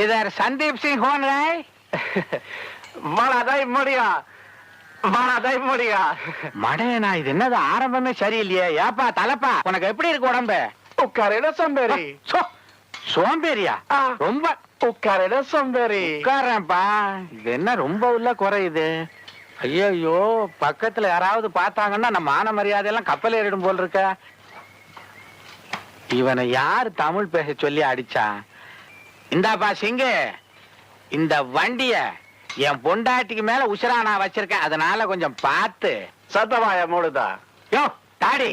इधर संदीप सिंह कौन है? बड़ा दाई मुड़िया बड़ा दाई मुड़िया மடையனா இது என்னது ஆரம்பமே சரியில்லையே ஏப்பா தலப்பா உனக்கு எப்படி இருக்கு உடம்பு உட்காரேட சோம்பேறி சோம்பேறியா ரொம்ப உட்காரேட சோம்பேறி உட்காரேன்ப்பா இது என்ன ரொம்ப உள்ள குறையுது ஐயோ பக்கத்துல யாராவது பார்த்தாங்கன்னா நம்ம மான மரியாதை எல்லாம் கப்பல் ஏறிடும் போல் இருக்க இவனை யாரு தமிழ் பேச சொல்லி அடிச்சா இந்தாப்பா சிங்கு இந்த வண்டிய என் பொண்டாட்டிக்கு மேல உசுரா நான் வச்சிருக்கேன் அதனால கொஞ்சம் பார்த்து சத்தவாய மூடுதா யோ தாடி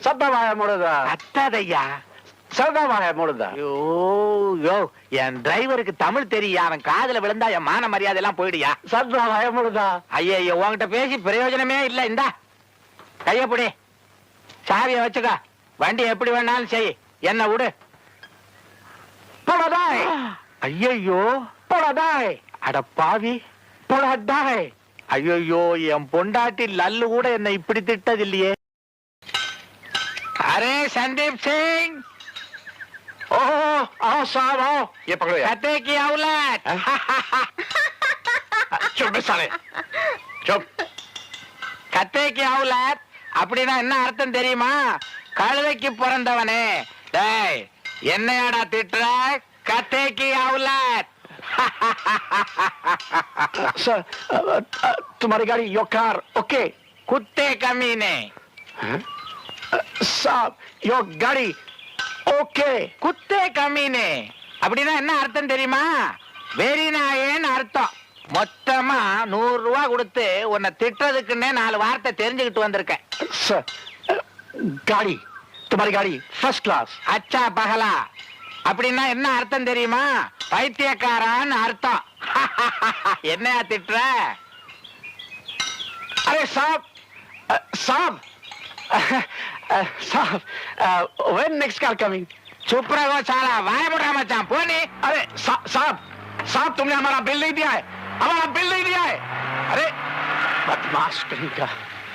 சத்தவாய மூடுதா அத்தாதையா சத்தவாய மூடுதா யோ யோ என் டிரைவருக்கு தமிழ் தெரியா அவன் காதுல விழுந்தா என் மான மரியாதை எல்லாம் போயிடுயா சத்தவாய மூடுதா ஐயோ உன்கிட்ட பேசி பிரயோஜனமே இல்ல இந்தா கையப்படி சாவிய வச்சுக்க வண்டி எப்படி வேணாலும் செய் என்ன விடு போடாதாய் ஐயோ போடாதாய் அட பாவி போடாதாய் ஐயோ என் பொண்டாட்டி லல்லு கூட என்ன இப்படி திட்டது இல்லையே அரே சந்தீப் சிங் आओ साहब आओ ये पकड़ो यार कते की औलाद चुप बे साले चुप கத்தே கி औलाद அப்படினா என்ன அர்த்தம் தெரியுமா கழுதைக்கு பிறந்தவனே டேய் என்னையாடா திட்ற கத்தே கி औलाद सर तुम्हारी गाड़ी योर कार ओके कुत्ते कमीने साहब योर गाड़ी ओके குத்தே கம்மீனே அப்படின்னா என்ன அர்த்தம் தெரியுமா வெறி நாயேன்னு அர்த்தம் மொத்தமா 100 ரூபாய் கொடுத்து உன்னை திட்டுறதுக்குன்னே 4 வார்த்தை தெரிஞ்சுக்கிட்டு வந்திருக்கேன் सर गाड़ी तुम्हारी गाड़ी फर्स्ट क्लास அச்சா பகலா அப்படின்னா என்ன அர்த்தம் தெரியுமா பைத்தியக்காரான்னு அர்த்தம் என்னையா திட்டுற अरे साहब साहब साहब when next car coming சுப்ரகோ சாலா வாய முடா மச்சான் போனி अरे साहब साहब तुमने हमारा बिल नहीं दिया है हमारा बिल नहीं दिया है अरे बदमाश कहीं का